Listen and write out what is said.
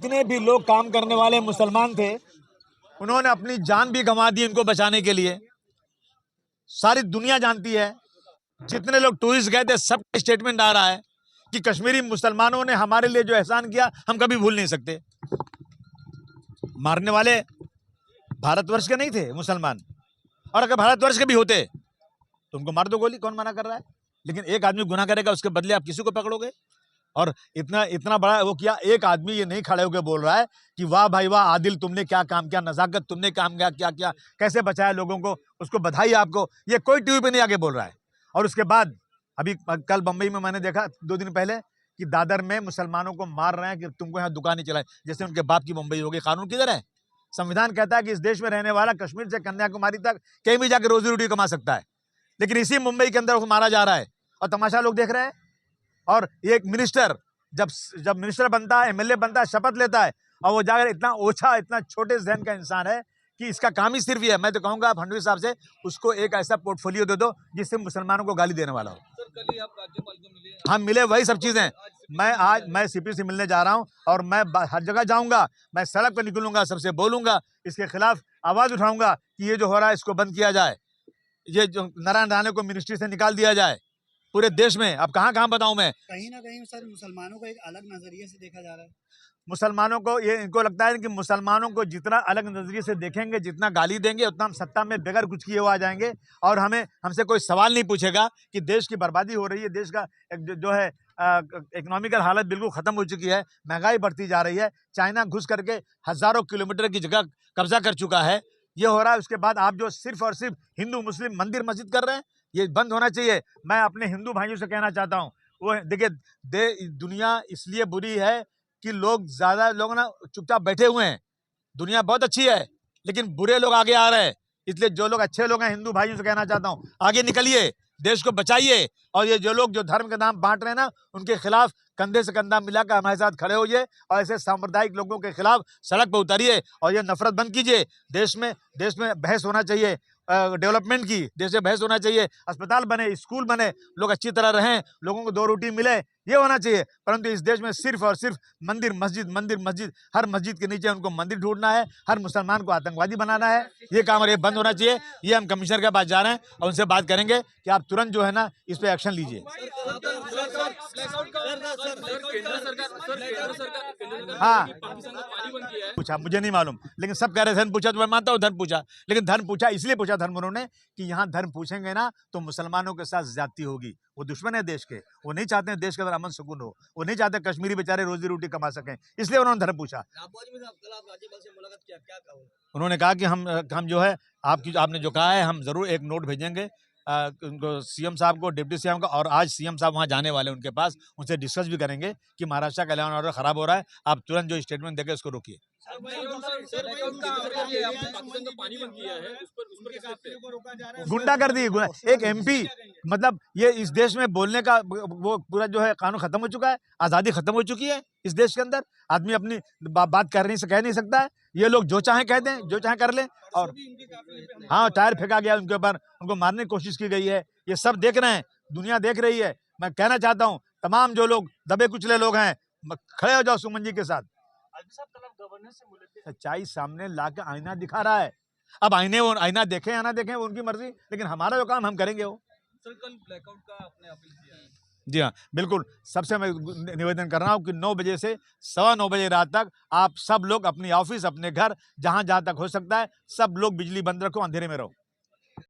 जितने भी लोग काम करने वाले मुसलमान थे, उन्होंने अपनी जान भी गंवा दी इनको बचाने के लिए। सारी दुनिया जानती है, जितने लोग टूरिस्ट गए थे सबका स्टेटमेंट आ रहा है कि कश्मीरी मुसलमानों ने हमारे लिए जो एहसान किया हम कभी भूल नहीं सकते। मारने वाले भारतवर्ष के नहीं थे मुसलमान, और अगर भारतवर्ष के भी होते तो उनको मार दो गोली, कौन मना कर रहा है। लेकिन एक आदमी गुनाह करेगा, उसके बदले आप किसी को पकड़ोगे। और इतना इतना बड़ा वो किया, एक आदमी ये नहीं खड़े होकर बोल रहा है कि वाह भाई वाह आदिल, तुमने क्या काम किया, नजाकत तुमने काम किया, क्या किया, कैसे बचाया लोगों को, उसको बधाई आपको। ये कोई टीवी पे नहीं आके बोल रहा है। और उसके बाद अभी कल बंबई में मैंने देखा 2 दिन पहले कि दादर में मुसलमानों को मार रहे हैं कि तुमको यहाँ दुकान नहीं चलाए, जैसे उनके बाप की मुंबई होगी। कानून किधर है? संविधान कहता है कि इस देश में रहने वाला कश्मीर से कन्याकुमारी तक कहीं भी जाकर रोजी रोटी कमा सकता है, लेकिन इसी मुंबई के अंदर उसको मारा जा रहा है और तमाशा लोग देख रहे हैं। और ये एक मिनिस्टर जब मिनिस्टर बनता है, एमएलए बनता है, शपथ लेता है, और वो जाकर इतना ओछा, इतना छोटे जहन का इंसान है कि इसका काम ही सिर्फ ये है। मैं तो कहूंगा आप फडणवीस साहब से उसको एक ऐसा पोर्टफोलियो दे दो जिससे मुसलमानों को गाली देने वाला हो। सर, कल ही आप राज्यपाल को मिले। हम मिले, वही सब चीजें। मैं सीपी से मिलने जा रहा हूं और मैं हर जगह जाऊंगा, मैं सड़क पर निकलूंगा, सबसे बोलूंगा, इसके खिलाफ आवाज उठाऊंगा कि ये जो हो रहा है इसको बंद किया जाए। ये जो नारायण राणे को मिनिस्ट्री से निकाल दिया जाए पूरे देश में। अब कहाँ कहाँ बताऊं मैं। कहीं ना कहीं सर मुसलमानों को एक अलग नजरिए से देखा जा रहा है। मुसलमानों को ये, इनको लगता है कि मुसलमानों को जितना अलग नजरिए से देखेंगे, जितना गाली देंगे, उतना हम सत्ता में बगैर कुछ किए हुए आ जाएंगे और हमसे कोई सवाल नहीं पूछेगा कि देश की बर्बादी हो रही है, देश का जो है इकोनॉमिकल हालत बिल्कुल खत्म हो चुकी है, महंगाई बढ़ती जा रही है, चाइना घुस करके हजारों किलोमीटर की जगह कब्जा कर चुका है, ये हो रहा है। उसके बाद आप जो सिर्फ और सिर्फ हिंदू मुस्लिम मंदिर मस्जिद कर रहे हैं, ये बंद होना चाहिए। मैं अपने हिंदू भाइयों से कहना चाहता हूँ, वो देखिए दुनिया इसलिए बुरी है कि ज्यादा लोग ना चुपचाप बैठे हुए हैं। दुनिया बहुत अच्छी है लेकिन बुरे लोग आगे आ रहे हैं, इसलिए जो लोग अच्छे लोग हैं हिंदू भाइयों से कहना चाहता हूँ, आगे निकलिए, देश को बचाइए। और ये जो लोग जो धर्म के नाम बांट रहे हैं ना, उनके खिलाफ कंधे से कंधा मिलाकर हमारे साथ खड़े होइए और ऐसे सांप्रदायिक लोगों के खिलाफ सड़क पर उतरिए और ये नफरत बंद कीजिए। देश में बहस होना चाहिए, डेवलपमेंट की देश में बहस होना चाहिए, अस्पताल बने, स्कूल बने, लोग अच्छी तरह रहें, लोगों को 2 रोटी मिले, ये होना चाहिए। परंतु इस देश में सिर्फ और सिर्फ मंदिर मस्जिद, हर मस्जिद के नीचे उनको मंदिर ढूंढना है, हर मुसलमान को आतंकवादी बनाना है, ये काम और ये बंद होना चाहिए। ये हम कमिश्नर के पास जा रहे हैं और उनसे बात करेंगे कि आप तुरंत जो है ना इस पे एक्शन लीजिए। हाँ, पूछा, मुझे नहीं मालूम, लेकिन सब कह रहे धर्म पूछा तो मैं मानता हूँ धर्म पूछा, लेकिन धर्म पूछा इसलिए पूछा धर्म उन्होंने कि यहाँ धर्म पूछेंगे ना तो मुसलमानों के साथ ज्यादती होगी। वो दुश्मन है देश के, वो नहीं चाहते हैं देश के अंदर अमन सुकून हो, वो नहीं चाहते कश्मीरी बेचारे रोजी रोटी कमा सकें, इसलिए उन्होंने धर्म पूछा। उन्होंने कहा कि हम जो है आपने जो कहा है हम जरूर एक नोट भेजेंगे उनको, सीएम साहब को, डिप्टी सीएम को, और आज सीएम साहब वहां जाने वाले उनके पास, उनसे डिस्कस भी करेंगे कि महाराष्ट्र का लॉ एंड ऑर्डर खराब हो रहा है, आप तुरंत जो स्टेटमेंट देके उसको रोकिए। गुंडागर्दी, एक एमपी, मतलब ये इस देश में बोलने का वो पूरा जो है कानून खत्म हो चुका है, आजादी खत्म हो चुकी है इस देश के अंदर, आदमी अपनी बात कह नहीं सकता है। ये लोग जो चाहे कह दें, जो चाहे कर लें। और हाँ, टायर फेंका गया उनके ऊपर, उनको मारने की कोशिश की गई है, ये सब देख रहे हैं, दुनिया देख रही है। मैं कहना चाहता हूँ तमाम जो लोग दबे कुचले लोग हैं, खड़े हो जाओ सुमन जी के साथ। सच्चाई सामने लाके आईना दिखा रहा है, अब आईना देखें या ना देखें वो उनकी मर्जी, लेकिन हमारा जो काम हम करेंगे वो। सर, कल ब्लैकआउट का आपने अपील किया है। जी हाँ, बिल्कुल। सबसे मैं निवेदन कर रहा हूँ कि 9 बजे से 9:15 बजे रात तक आप सब लोग अपनी ऑफिस, अपने घर, जहां तक हो सकता है सब लोग बिजली बंद रखो, अंधेरे में रहो।